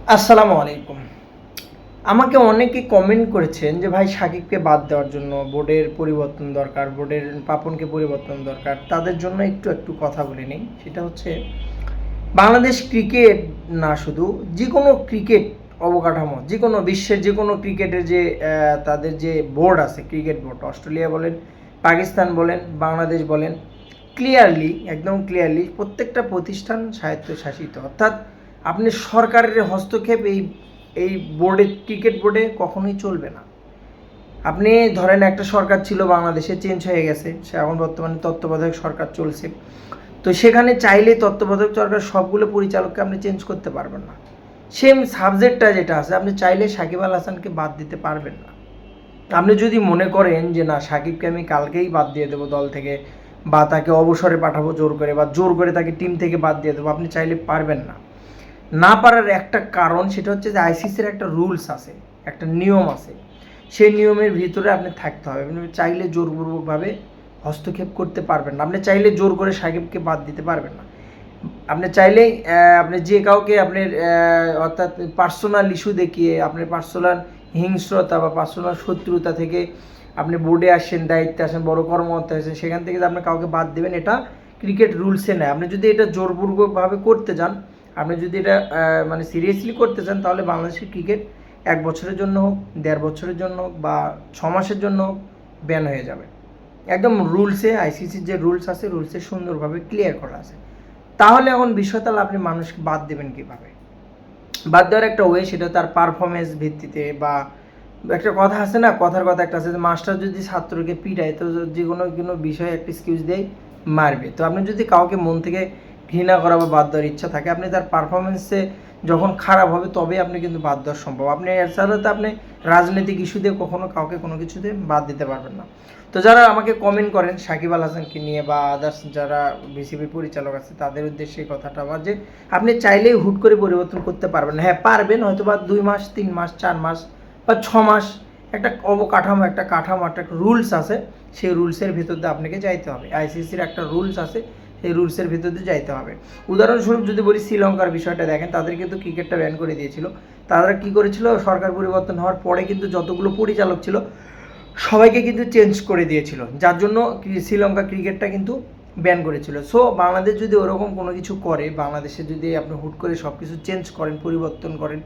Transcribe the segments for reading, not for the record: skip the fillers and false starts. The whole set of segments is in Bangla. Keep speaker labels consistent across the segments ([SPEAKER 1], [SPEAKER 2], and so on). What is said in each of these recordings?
[SPEAKER 1] আসসালামু আলাইকুম। আমাকে অনেকে কমেন্ট করেছেন যে ভাই সাকিবকে বাদ দেওয়ার জন্য বোর্ডের পরিবর্তন দরকার, বোর্ডের পাপনকে পরিবর্তন দরকার। তাদের জন্য একটু কথা বলে নিই। সেটা হচ্ছে বাংলাদেশ ক্রিকেট না শুধু যেকোনো ক্রিকেট অবকাঠামো, যেকোনো বিশ্বের যেকোনো ক্রিকেটের যে তাদের যে বোর্ড আছে, ক্রিকেট বোর্ড, অস্ট্রেলিয়া বলেন, পাকিস্তান বলেন, বাংলাদেশ বলেন, একদম ক্লিয়ারলি প্রত্যেকটা প্রতিষ্ঠান স্বায়ত্তশাসিত। অর্থাৎ আপনি সরকারের হস্তক্ষেপ এই বোর্ডে, ক্রিকেট বোর্ডে কখনোই চলবে না। আপনি ধরেন একটা সরকার ছিল বাংলাদেশে, চেঞ্জ হয়ে গেছে, সে এখন বর্তমানে তত্ত্বাবধায়ক সরকার চলছে। তো সেখানে চাইলে তত্ত্বাবধায়ক সরকার সবগুলো পরিচালককে আপনি চেঞ্জ করতে পারবেন না। সেম সাবজেক্টটা যেটা আছে, আপনি চাইলে সাকিব আল হাসানকে বাদ দিতে পারবেন না। আপনি যদি মনে করেন যে না, সাকিবকে আমি কালকেই বাদ দিয়ে দেবো দল থেকে, বা তাকে অবসরে পাঠাবো জোর করে, বা জোর করে তাকে টিম থেকে বাদ দিয়ে দেবো, আপনি চাইলে পারবেন না। না পারার একটা কারণ, সেটা হচ্ছে যে আইসিসির একটা রুলস আছে, একটা নিয়ম আছে। সেই নিয়মের ভিতরে আপনি থাকতে হবে। আপনি চাইলে জোরপূর্বকভাবে হস্তক্ষেপ করতে পারবেন না। আপনি চাইলে জোর করে সাকিবকে বাদ দিতে পারবেন না। আপনি চাইলেই আপনি যে কাউকে আপনার অর্থাৎ পার্সোনাল ইস্যু দেখিয়ে, আপনার পার্সোনাল হিংস্রতা বা পার্সোনাল শত্রুতা থেকে আপনি বোর্ডে আসেন, দায়িত্বে আসেন, বড় কর্মকর্তা আসেন, সেখান থেকে আপনি কাউকে বাদ দেবেন, এটা ক্রিকেট রুলসে নেয়। আপনি যদি এটা জোরপূর্বকভাবে করতে যান, আপনি যদি এটা মানে সিরিয়াসলি করতে চান, তাহলে বাংলাদেশের ক্রিকেট 1 বছরের জন্য হোক, 1.5 বছরের জন্য হোক, বা 6 মাসের জন্য হোক, ব্যান হয়ে যাবে। একদম রুলসে, আইসিসির যে রুলস আছে, রুলসে সুন্দরভাবে ক্লিয়ার করা আছে। তাহলে এখন বিষয়, তাহলে আপনি মানুষকে বাদ দেবেন কীভাবে? বাদ দেওয়ার একটা ওয়ে, সেটা তার পারফরমেন্স ভিত্তিতে, বা একটা কথা আছে না, কথার কথা একটা আছে যে মাস্টার যদি ছাত্রকে পিটায়, তো যে কোনো বিষয়ে একটা এক্সকিউজ দেয়, মারবে। তো আপনি যদি কাউকে মন থেকে ঘৃণা করা বা বাদ দেওয়ার ইচ্ছা থাকে, আপনি তার পারফরমেন্সে যখন খারাপ হবে, তবে আপনি কিন্তু বাদ দেওয়া সম্ভব। আপনি এছাড়া তো আপনি রাজনৈতিক ইস্যু দিয়ে কখনো কাউকে কোনো কিছুতে বাদ দিতে পারবেন না। তো যারা আমাকে কমেন্ট করেন সাকিব আল হাসানকে নিয়ে, বা আদার্স যারা বিসিবি পরিচালক আছে, তাদের উদ্দেশ্যে এই কথাটা আমার যে আপনি চাইলেই হুট করে পরিবর্তন করতে পারবেন না। হ্যাঁ পারবেন, হয়তো বা 2 মাস, 3 মাস, 4 মাস বা 6 মাস, একটা অবকাঠামো, একটা কাঠামো, একটা রুলস আছে, সেই রুলসের ভিতর দিয়ে আপনাকে যাইতে হবে। আইসিসির একটা রুলস আছে, সেই রুলসের ভিতর দিয়ে যাইতে হবে। উদাহরণস্বরূপ যদি বলি, শ্রীলঙ্কার বিষয়টা দেখেন, তাদের কিন্তু ক্রিকেটটা ব্যান করে দিয়েছিল। তারা কী করেছিল, সরকার পরিবর্তন হওয়ার পরে কিন্তু যতগুলো পরিচালক ছিল সবাইকে কিন্তু চেঞ্জ করে দিয়েছিল, যার জন্য শ্রীলঙ্কা ক্রিকেটটা কিন্তু ব্যান করেছিল। সো বাংলাদেশ যদি ওরকম কোনো কিছু করে, বাংলাদেশে যদি আপনি হুট করে সব কিছু চেঞ্জ করেন, পরিবর্তন করেন,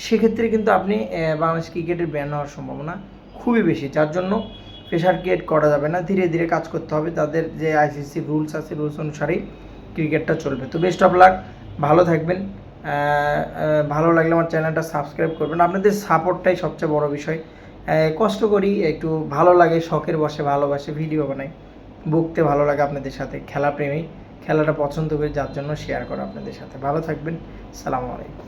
[SPEAKER 1] সেক্ষেত্রে কিন্তু আপনি বাংলাদেশ ক্রিকেটের ব্যান হওয়ার সম্ভাবনা খুবই বেশি। যার জন্য প্রেশার ক্রিয়েট করা যাবে না, ধীরে ধীরে কাজ করতে হবে। তাদের যে আইসিসি রুলস আছে, রুলস অনুসারেই ক্রিকেটটা চলবে। তো বেস্ট অফ লাক, ভালো থাকবেন। ভালো লাগলে আমার চ্যানেলটা সাবস্ক্রাইব করবেন। আপনাদের সাপোর্টটাই সবচেয়ে বড় বিষয়। কষ্ট করি, একটু ভালো লাগে, শখের বসে ভালোবাসে ভিডিও বানাই, বকতে ভালো লাগে আপনাদের সাথে, খেলাপ্রেমী, খেলাটা পছন্দ করি, যার জন্য শেয়ার করা আপনাদের সাথে। ভালো থাকবেন, সালামু আলাইকুম।